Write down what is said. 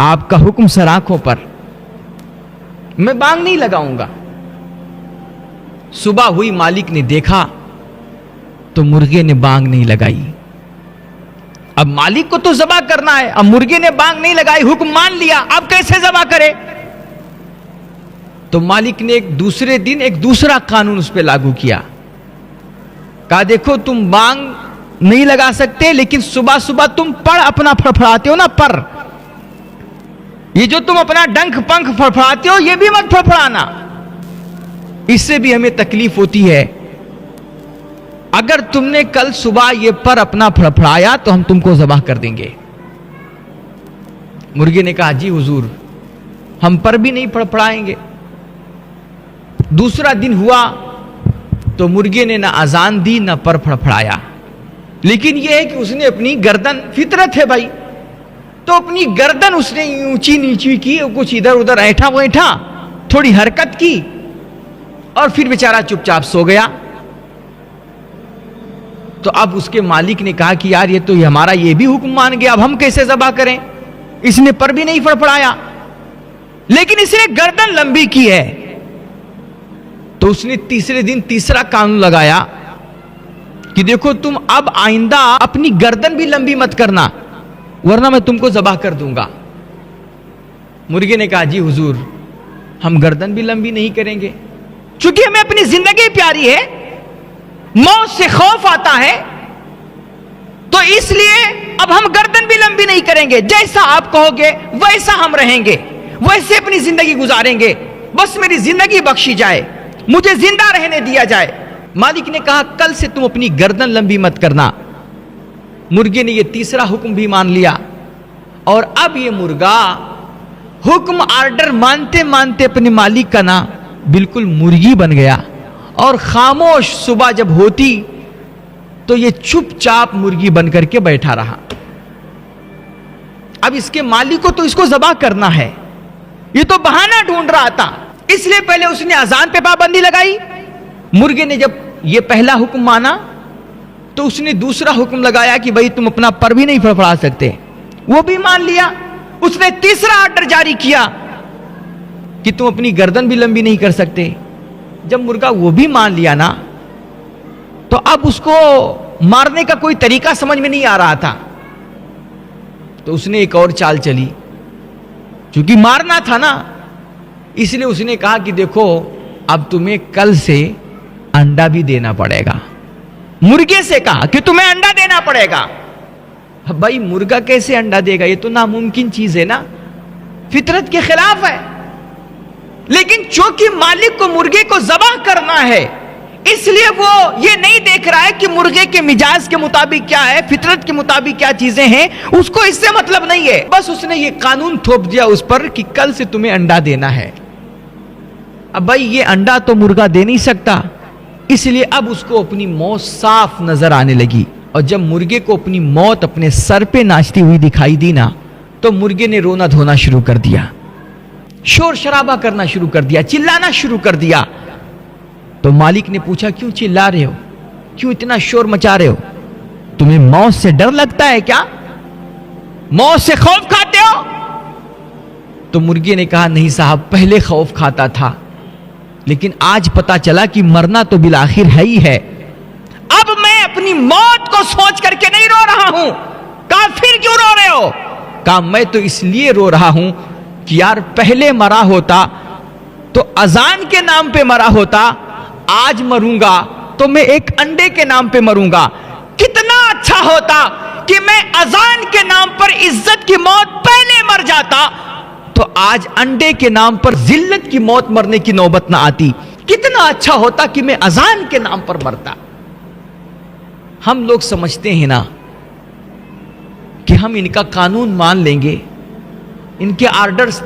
آپ کا حکم سر آنکھوں پر، میں بانگ نہیں لگاؤں گا۔ صبح ہوئی، مالک نے دیکھا تو مرغے نے بانگ نہیں لگائی۔ اب مالک کو تو ذبح کرنا ہے، اب مرغے نے بانگ نہیں لگائی، حکم مان لیا، اب کیسے ذبح کرے؟ تو مالک نے ایک دوسرے دن ایک دوسرا قانون اس پہ لاگو کیا، کہا دیکھو تم بانگ نہیں لگا سکتے، لیکن صبح صبح تم پر اپنا پھڑپھڑاتے ہو نا، پر یہ جو تم اپنا ڈنک پنکھ پھڑپھڑاتے ہو یہ بھی مت پھڑپھڑانا، اس سے بھی ہمیں تکلیف ہوتی ہے۔ اگر تم نے کل صبح یہ پر اپنا پھڑپھڑایا تو ہم تم کو ذبح کر دیں گے۔ مرغے نے کہا جی حضور، ہم پر بھی نہیں پھڑپھڑائیں گے۔ دوسرا دن ہوا تو مرغے نے نہ اذان دی نہ پر پھڑپھڑایا، لیکن یہ ہے کہ اس نے اپنی گردن، فطرت ہے بھائی، تو اپنی گردن اس نے اونچی نیچی کی، کچھ ادھر ادھر ایٹھا ویٹھا، تھوڑی حرکت کی، اور پھر بیچارہ چپ چاپ سو گیا۔ تو اب اس کے مالک نے کہا کہ یار یہ تو ہمارا یہ بھی حکم مان گیا، اب ہم کیسے ذبح کریں؟ اس نے پر بھی نہیں پھڑپھڑایا، لیکن اس نے گردن لمبی کی ہے۔ تو اس نے تیسرے دن تیسرا قانون لگایا کہ دیکھو تم اب آئندہ اپنی گردن بھی لمبی مت کرنا، ورنہ میں تم کو ذبح کر دوں گا۔ مرغے نے کہا جی حضور، ہم گردن بھی لمبی نہیں کریں گے، چونکہ ہمیں اپنی زندگی پیاری ہے، موت سے خوف آتا ہے، تو اس لیے اب ہم گردن بھی لمبی نہیں کریں گے، جیسا آپ کہو گے ویسا ہم رہیں گے، ویسے اپنی زندگی گزاریں گے، بس میری زندگی بخشی جائے، مجھے زندہ رہنے دیا جائے۔ مالک نے کہا کل سے تم اپنی گردن لمبی مت کرنا۔ مرغے نے یہ تیسرا حکم بھی مان لیا، اور اب یہ مرغا حکم آرڈر مانتے مانتے اپنے مالک کا نا بالکل مرغی بن گیا، اور خاموش صبح جب ہوتی تو یہ چپ چاپ مرغی بن کر کے بیٹھا رہا۔ اب اس کے مالک کو تو اس کو ذبح کرنا ہے، یہ تو بہانہ ڈھونڈ رہا تھا، اس لیے پہلے اس نے اذان پہ پابندی لگائی۔ مرغے نے جب یہ پہلا حکم مانا تو اس نے دوسرا حکم لگایا کہ بھئی تم اپنا پر بھی نہیں پھڑپھڑا سکتے، وہ بھی مان لیا۔ اس نے تیسرا آرڈر جاری کیا کہ تم اپنی گردن بھی لمبی نہیں کر سکتے۔ جب مرغا وہ بھی مان لیا نا، تو اب اس کو مارنے کا کوئی طریقہ سمجھ میں نہیں آ رہا تھا، تو اس نے ایک اور چال چلی، چونکہ مارنا تھا نا، اس لیے اس نے کہا کہ دیکھو اب تمہیں کل سے انڈا بھی دینا پڑے گا۔ مرغے سے کہا کہ تمہیں انڈا دینا پڑے گا۔ بھائی مرغا کیسے انڈا دے گا؟ یہ تو ناممکن چیز ہے نا، فطرت کے خلاف ہے، لیکن چونکہ مالک کو مرغے کو ذبح کرنا ہے، اس لیے وہ یہ نہیں دیکھ رہا ہے کہ مرغے کے مزاج کے مطابق کیا ہے، فطرت کے مطابق کیا چیزیں ہیں، اس کو اس سے مطلب نہیں ہے، بس اس نے یہ قانون تھوپ دیا اس پر کہ کل سے تمہیں انڈا دینا ہے۔ اب بھائی یہ انڈا تو مرغا دے نہیں سکتا، اس لیے اب اس کو اپنی موت صاف نظر آنے لگی، اور جب مرغے کو اپنی موت اپنے سر پہ ناچتی ہوئی دکھائی دی نا، تو مرغے نے رونا دھونا شروع کر دیا، شور شرابہ کرنا شروع کر دیا، چلانا شروع کر دیا۔ تو مالک نے پوچھا کیوں چلا رہے ہو، کیوں اتنا شور مچا رہے ہو؟ تمہیں موت سے ڈر لگتا ہے کیا؟ موت سے خوف کھاتے ہو؟ تو مرغے نے کہا نہیں صاحب، پہلے خوف کھاتا تھا، لیکن آج پتا چلا کہ مرنا تو بالآخر ہے ہی ہے، اب میں اپنی موت کو سوچ کر کے نہیں رو رہا ہوں۔ کہا پھر کیوں رو رہے ہو؟ کہا میں تو اس لیے رو رہا ہوں کہ یار پہلے مرا ہوتا تو اذان کے نام پہ مرا ہوتا، آج مروں گا تو میں ایک انڈے کے نام پہ مروں گا۔ کتنا اچھا ہوتا کہ میں اذان کے نام پر عزت کی موت پہلے مر جاتا، تو آج انڈے کے نام پر ذلت کی موت مرنے کی نوبت نہ آتی۔ کتنا اچھا ہوتا کہ میں اذان کے نام پر مرتا۔ ہم لوگ سمجھتے ہیں نا کہ ہم ان کا قانون مان لیں گے، ان کے آرڈرز